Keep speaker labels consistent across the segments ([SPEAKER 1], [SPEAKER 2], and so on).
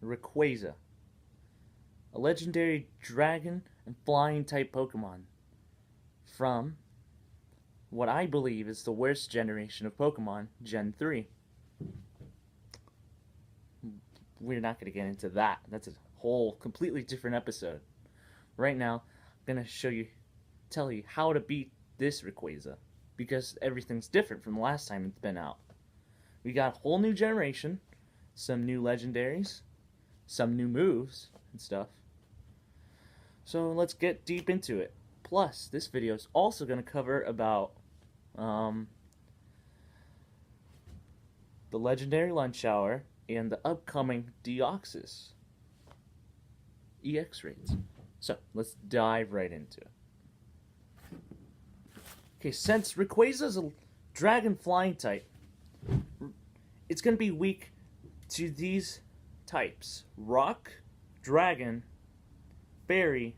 [SPEAKER 1] Rayquaza, a legendary dragon and flying type Pokemon from what I believe is the worst generation of Pokemon, Gen 3. We're not going to get into that. That's a whole completely different episode. Right now, I'm going to tell you how to beat this Rayquaza, because everything's different from the last time it's been out. We got a whole new generation, some new legendaries, some new moves and stuff. So let's get deep into it. Plus, this video is also going to cover about the legendary lunch hour and the upcoming Deoxys EX raids. So let's dive right into it. Okay, since Rayquaza is a dragon flying type, it's going to be weak to these types: rock, dragon, fairy,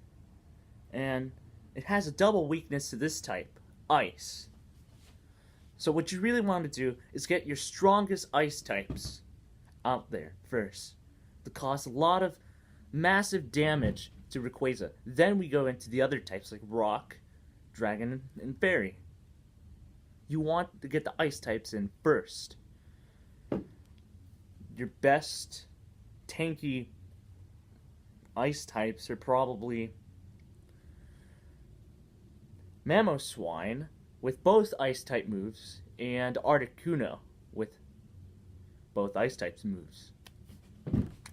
[SPEAKER 1] and it has a double weakness to this type, ice. So what you really want to do is get your strongest ice types out there first to cause a lot of massive damage to Rayquaza. Then we go into the other types like rock, dragon, and fairy. You want to get the ice types in first. Your best tanky ice types are probably Mamoswine with both ice type moves and Articuno with both ice types moves.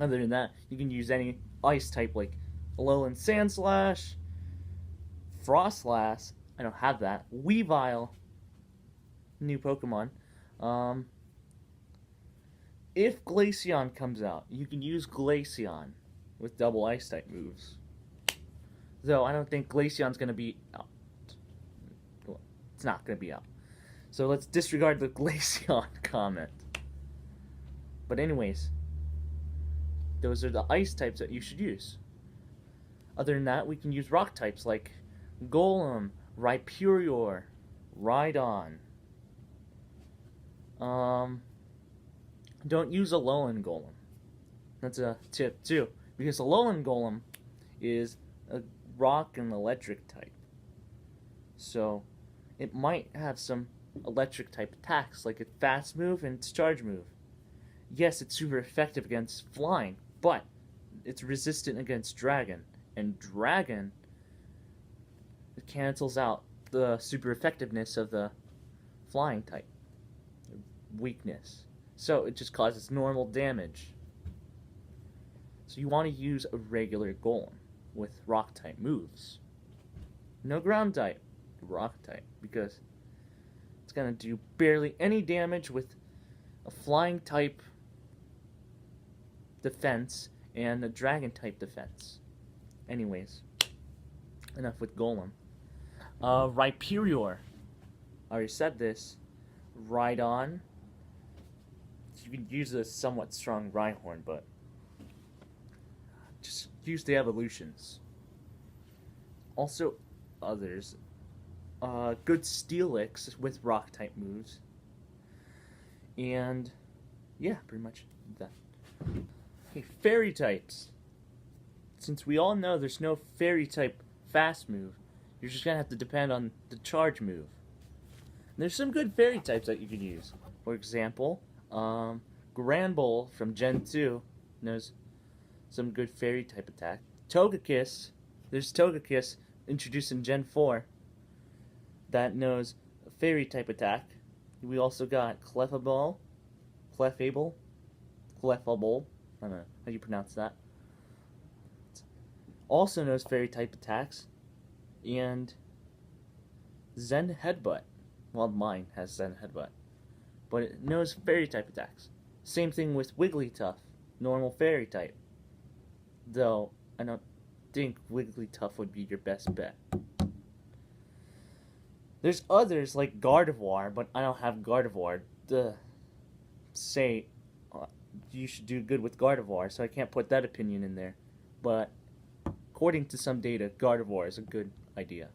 [SPEAKER 1] Other than that, you can use any ice type like Alolan Sandslash, Frostlass, I don't have that, Weavile, new Pokemon. If Glaceon comes out, you can use Glaceon with double ice type moves. Though I don't think Glaceon's going to be out. Well, it's not going to be out. So let's disregard the Glaceon comment. But anyways, those are the ice types that you should use. Other than that, we can use rock types like Golem, Rhyperior, Rhydon. Don't use Alolan Golem. That's a tip too, because Alolan Golem is a rock and electric type. So it might have some electric type attacks, like its fast move and its charge move. Yes, it's super effective against flying, but it's resistant against dragon. And dragon, it cancels out the super effectiveness of the flying type weakness. So it just causes normal damage. So you want to use a regular Golem with rock type moves. No ground type, rock type, because it's going to do barely any damage with a flying type defense and a dragon type defense. Anyways, enough with Golem. Rhyperior. I already said this. Rhydon. You can use a somewhat strong Rhyhorn, but just use the evolutions. Also, others. Good Steelix with rock type moves. And yeah, pretty much that. Okay, fairy types. Since we all know there's no fairy type fast move, you're just gonna have to depend on the charge move. And there's some good fairy types that you can use. For example, Granbull from Gen 2 knows some good fairy type attack. Togekiss, there's Togekiss introduced in Gen 4 that knows a fairy type attack. We also got Clefable, I don't know how you pronounce that. Also knows fairy type attacks. And Zen Headbutt. Well, mine has Zen Headbutt. But it knows fairy type attacks. Same thing with Wigglytuff, normal fairy type. Though, I don't think Wigglytuff would be your best bet. There's others like Gardevoir, but I don't have Gardevoir to say you should do good with Gardevoir, so I can't put that opinion in there. But according to some data, Gardevoir is a good idea.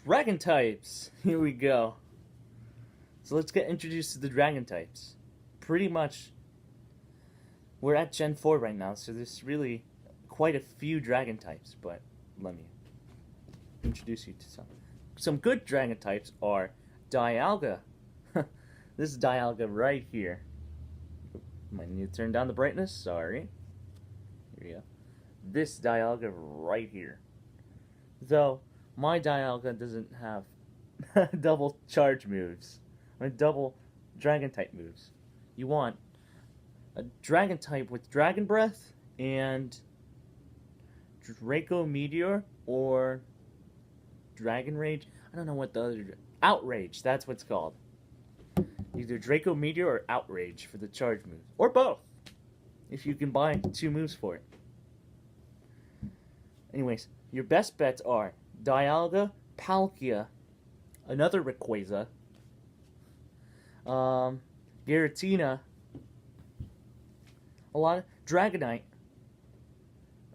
[SPEAKER 1] Dragon types! Here we go. So let's get introduced to the dragon types. Pretty much we're at Gen 4 right now, so there's really quite a few dragon types, but let me introduce you to some. Some good dragon types are Dialga. This is Dialga right here. Might need to turn down the brightness, sorry. Here we go. This Dialga right here. Though, my Dialga doesn't have double charge moves. I mean, double dragon type moves. You want a dragon type with Dragon Breath and Draco Meteor or Dragon Rage. I don't know what the other... Outrage, that's what's called. Either Draco Meteor or Outrage for the charge move. Or both, if you can buy 2 moves for it. Anyways, your best bets are Dialga, Palkia, another Rayquaza, Giratina, a lot of Dragonite,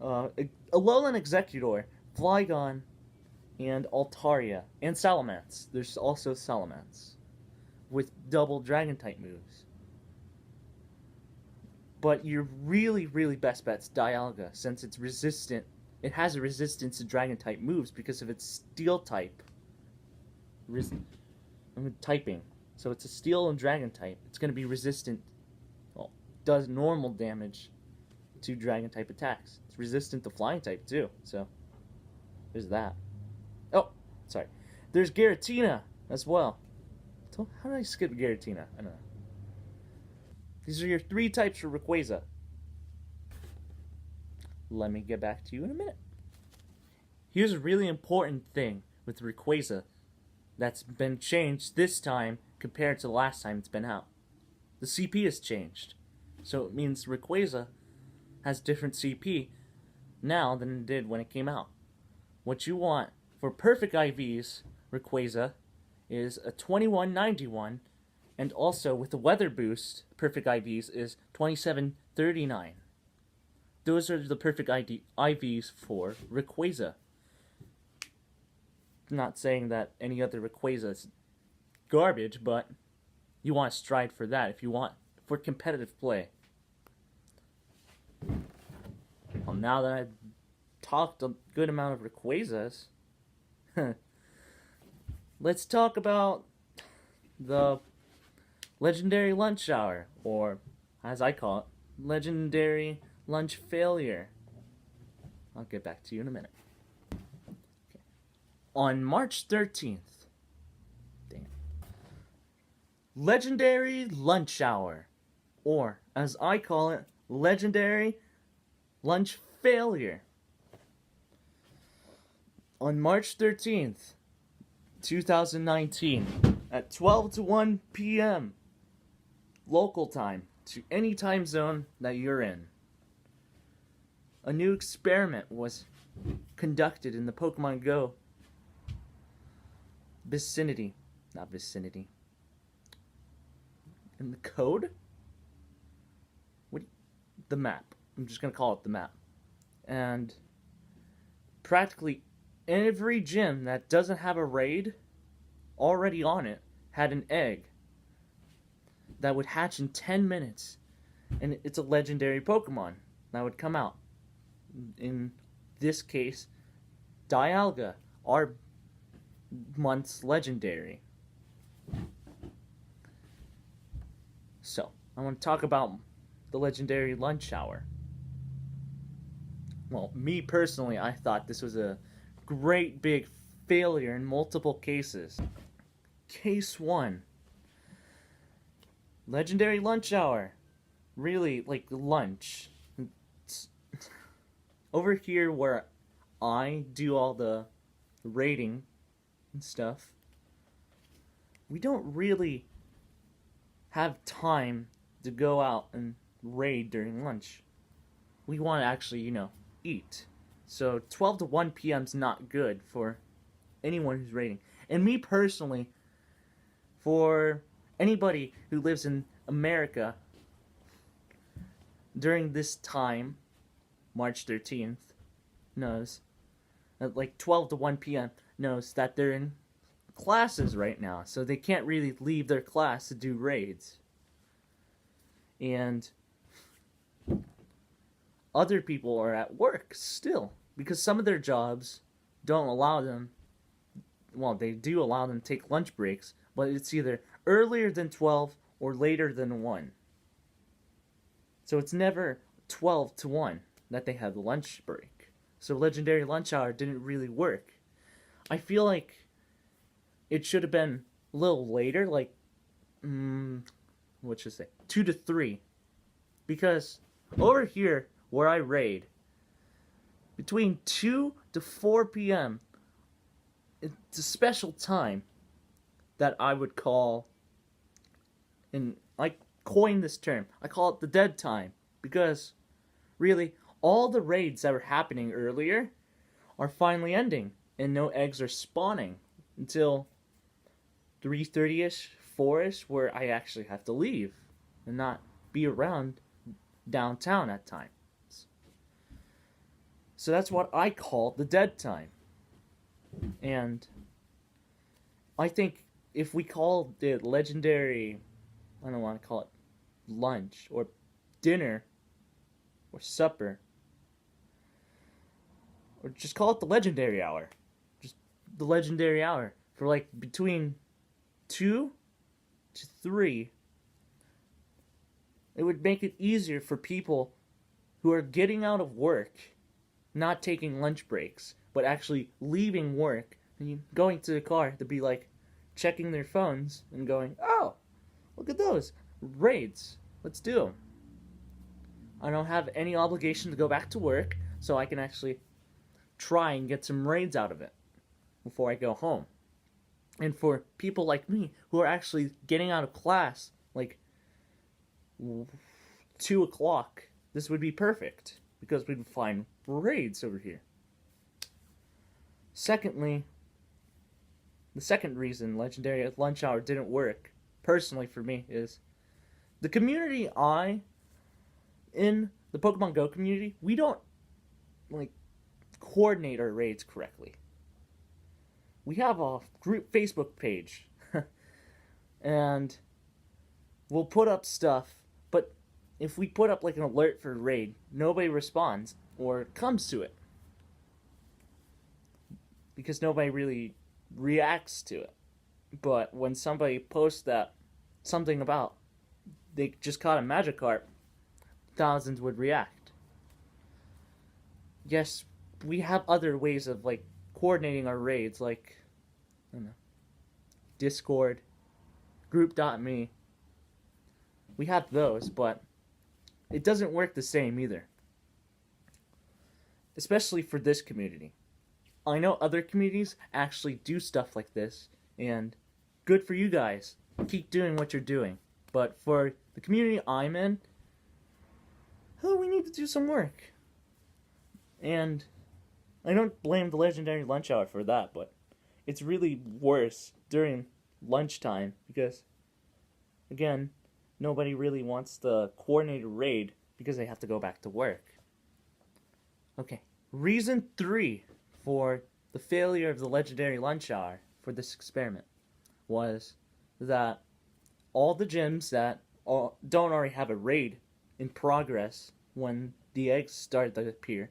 [SPEAKER 1] Alolan Executor, Flygon, and Altaria, and Salamence. There's also Salamence with double dragon type moves. But your really, really best bet's Dialga, since it's resistant. It has a resistance to dragon type moves because of its steel type. Typing. So it's a steel and dragon type. It's going to be resistant. Well, does normal damage to dragon type attacks. It's resistant to flying type too. So there's that. Oh, sorry. There's Giratina as well. So how did I skip Giratina? I don't know. These are your 3 types for Rayquaza. Let me get back to you in a minute. Here's a really important thing with Rayquaza that's been changed this time compared to the last time it's been out. The CP has changed. So it means Rayquaza has different CP now than it did when it came out. What you want for perfect IVs, Rayquaza, is a 2191, and also with the weather boost, perfect IVs is 2739. Those are the perfect IVs for Rayquaza. Not saying that any other Rayquaza is garbage, but you want to strive for that if you want for competitive play. Well, now that I've talked a good amount of Rayquazas, let's talk about the Legendary Lunch Hour, or as I call it, Legendary Lunch Failure. I'll get back to you in a minute. Okay. On March 13th, Legendary Lunch Hour, or as I call it, Legendary Lunch Failure. On March 13th, 2019, at 12 to 1 p.m. local time, to any time zone that you're in, a new experiment was conducted in the Pokemon Go vicinity. Not vicinity. In the code? The map. I'm just going to call it the map. And practically every gym that doesn't have a raid already on it had an egg that would hatch in 10 minutes. And it's a legendary Pokemon that would come out. In this case, Dialga, our month's legendary. So, I want to talk about the Legendary Lunch Hour. Well, me personally, I thought this was a great big failure in multiple cases. Case 1. Legendary Lunch Hour. Really, like lunch. Over here where I do all the rating and stuff, we don't really have time to go out and raid during lunch. We want to actually, eat. So 12 to 1 p.m. is not good for anyone who's raiding. And me personally, for anybody who lives in America during this time, March 13th, knows that like 12 to 1 p.m. knows that they're in classes right now, so they can't really leave their class to do raids. And other people are at work still, because some of their jobs don't allow them, well, they do allow them to take lunch breaks, but it's either earlier than 12 or later than 1. So it's never 12 to 1 that they have the lunch break. So Legendary Lunch Hour didn't really work. I feel like it should have been a little later, like, what should I say, 2 to 3. Because over here, where I raid, between 2 to 4 p.m., it's a special time that I would call, and I coined this term, I call it the dead time, because really, all the raids that were happening earlier are finally ending, and no eggs are spawning until 3:30ish, 4ish, where I actually have to leave and not be around downtown at times. So that's what I call the dead time. And I think if we call the legendary, I don't want to call it lunch or dinner or supper, or just call it the legendary hour. Just the legendary hour for like between 2 to 3. It would make it easier for people who are getting out of work, not taking lunch breaks, but actually leaving work and going to the car to be like checking their phones and going, oh, look at those raids. Let's do them. I don't have any obligation to go back to work, so I can actually try and get some raids out of it before I go home. And for people like me who are actually getting out of class like 2 o'clock, this would be perfect because we'd find raids over here. Secondly, the second reason Legendary Lunch Hour didn't work, personally for me, is the community in the Pokemon Go community, we don't, like, coordinate our raids correctly. We have a group Facebook page, and we'll put up stuff, but if we put up, like, an alert for a raid, nobody responds or comes to it. Because nobody really reacts to it. But when somebody posts that something about they just caught a Magikarp, thousands would react. Yes, we have other ways of like coordinating our raids, like I don't know, Discord, Group.me. We have those, but it doesn't work the same either. Especially for this community. I know other communities actually do stuff like this, and good for you guys. Keep doing what you're doing. But for the community I'm in, we need to do some work. And I don't blame the Legendary Lunch Hour for that, but it's really worse during lunchtime because, again, nobody really wants the coordinated raid because they have to go back to work. Okay, reason 3 for the failure of the Legendary Lunch Hour for this experiment was that all the gyms that don't already have a raid in progress when the eggs started to appear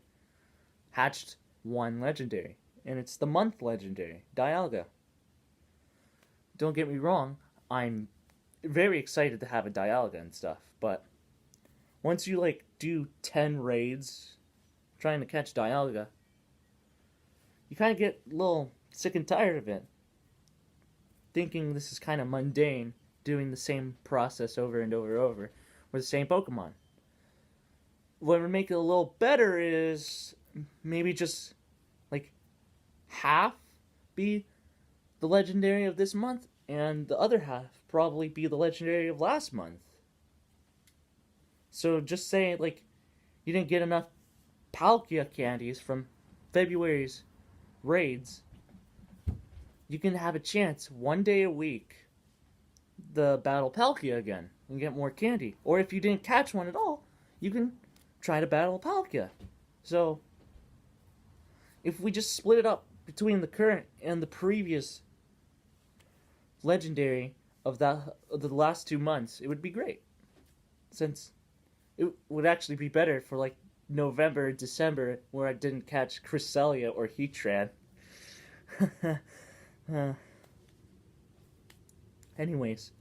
[SPEAKER 1] hatched one legendary, and it's the month legendary, Dialga. Don't get me wrong, I'm very excited to have a Dialga and stuff, but once you like do 10 raids trying to catch Dialga, you kind of get a little sick and tired of it, thinking this is kind of mundane, doing the same process over and over and over with the same Pokemon. What would make it a little better is maybe just like half be the legendary of this month and the other half probably be the legendary of last month. So just say like you didn't get enough Palkia candies from February's raids, you can have a chance one day a week the battle Palkia again and get more candy. Or if you didn't catch one at all, you can try to battle Palkia. So if we just split it up between the current and the previous legendary of the last 2 months, it would be great. Since it would actually be better for like November, December, where I didn't catch Cresselia or Heatran. Anyways,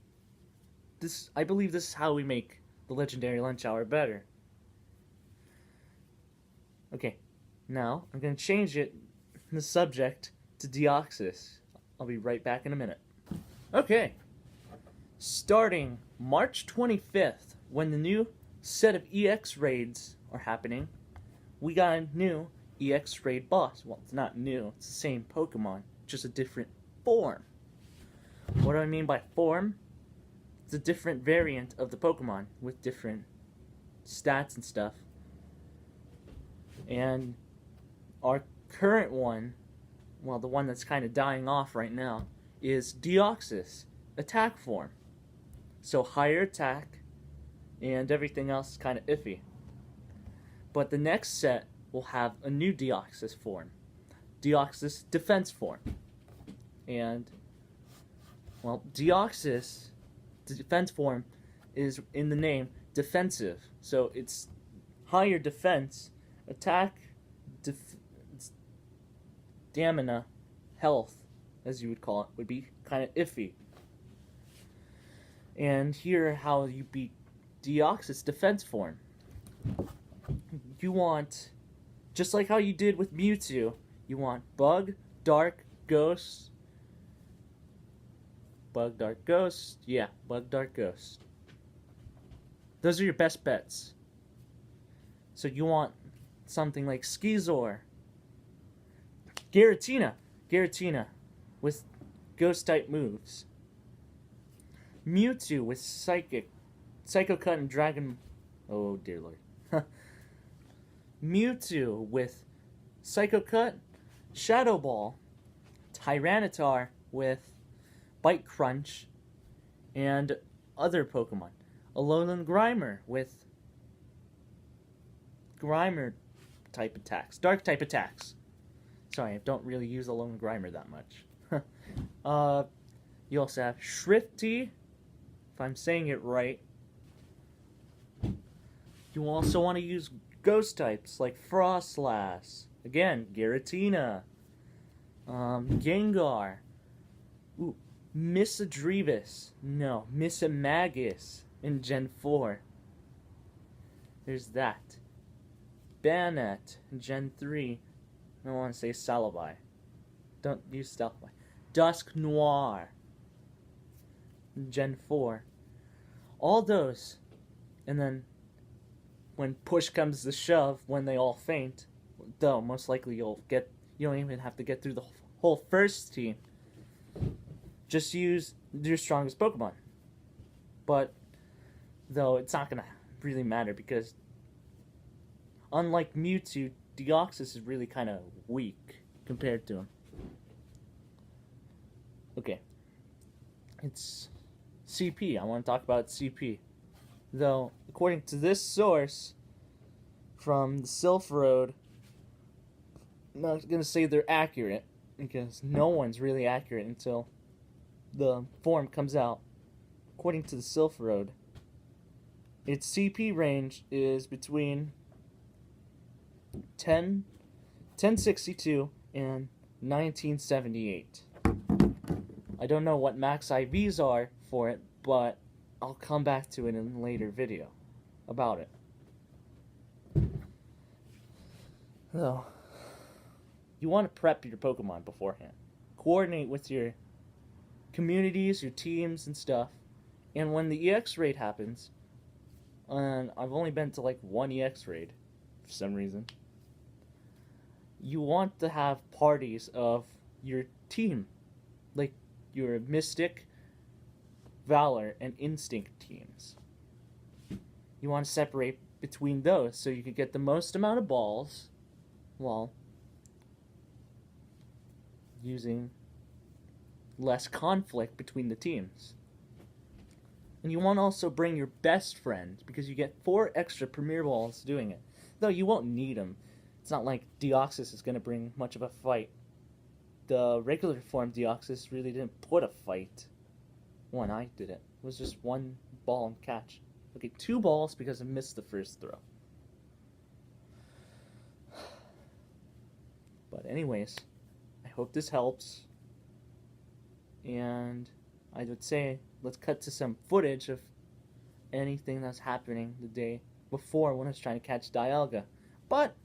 [SPEAKER 1] I believe this is how we make the legendary lunch hour better. Okay, now I'm going to change the subject to Deoxys. I'll be right back in a minute. Okay, starting March 25th, when the new set of EX raids are happening, we got a new EX raid boss. Well, it's not new, it's the same Pokemon, just a different form. What do I mean by form? It's a different variant of the Pokemon with different stats and stuff. And our current one, well, the one that's kind of dying off right now, is Deoxys, attack form. So higher attack, and everything else is kind of iffy. But the next set will have a new Deoxys form, Deoxys defense form. And, well, Deoxys, the defense form, is in the name defensive. So it's higher defense, attack, stamina, health, as you would call it, would be kind of iffy. And here how you beat Deoxys defense form. You want, just like how you did with Mewtwo, you want Bug, Dark, Ghost. Bug, Dark, Ghost. Yeah, Bug, Dark, Ghost. Those are your best bets. So you want something like Skeezor, Giratina with Ghost type moves, Mewtwo with Psycho Cut and Dragon. Oh dear lord. Mewtwo with Psycho Cut, Shadow Ball, Tyranitar with Bite Crunch, and other Pokemon. Alolan Grimer with Grimer type attacks, Dark type attacks. Sorry, I don't really use Alolan Grimer that much. You also have Shrifty, if I'm saying it right. You also want to use Ghost types like Frostlass. Again, Giratina. Gengar. Ooh, Misdreavus. No, Mismagus in Gen 4. There's that. Banette in Gen 3. I don't want to say Celebi. Don't use Celebi. Dusk Noir in Gen 4. All those. And then when push comes to shove, when they all faint, though most likely you don't even have to get through the whole first team. Just use your strongest Pokemon. But though it's not gonna really matter because unlike Mewtwo, Deoxys is really kind of weak compared to him. Okay. It's CP. I want to talk about CP. Though, according to this source from the Sylph Road, I'm not going to say they're accurate, because no one's really accurate until the form comes out. According to the Sylph Road, its CP range is between 1062 and 1978. I don't know what max IVs are for it, but I'll come back to it in a later video about it. So, you want to prep your Pokemon beforehand. Coordinate with your communities, your teams, and stuff. And when the EX raid happens, and I've only been to like one EX raid for some reason, you want to have parties of your team, like your Mystic, Valor, and Instinct teams. You want to separate between those so you can get the most amount of balls while using less conflict between the teams. And you want to also bring your best friend because you get 4 extra Premier Balls doing it. Though you won't need them. It's not like Deoxys is going to bring much of a fight. The regular form Deoxys really didn't put a fight when I did it. It was just 1 ball and catch. Okay, 2 balls because I missed the first throw. But anyways, I hope this helps. And I would say let's cut to some footage of anything that's happening the day before when I was trying to catch Dialga. But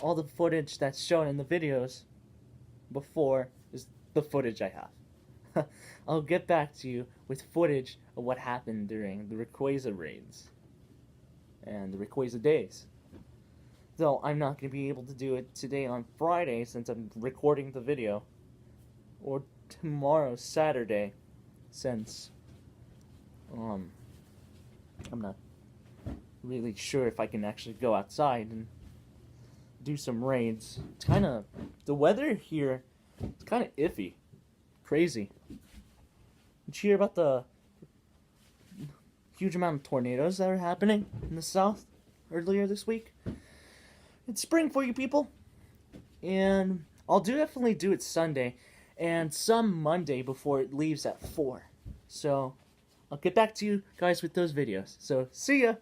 [SPEAKER 1] all the footage that's shown in the videos before is the footage I have. I'll get back to you with footage of what happened during the Rayquaza Raids and the Rayquaza days. Though I'm not going to be able to do it today on Friday since I'm recording the video, or tomorrow Saturday since I'm not really sure if I can actually go outside and do some raids. It's kind of, the weather here, it's kind of iffy. Crazy. Did you hear about the huge amount of tornadoes that are happening in the south earlier this week? It's spring for you people. And I'll definitely do it Sunday and some Monday before it leaves at 4. So I'll get back to you guys with those videos. So see ya!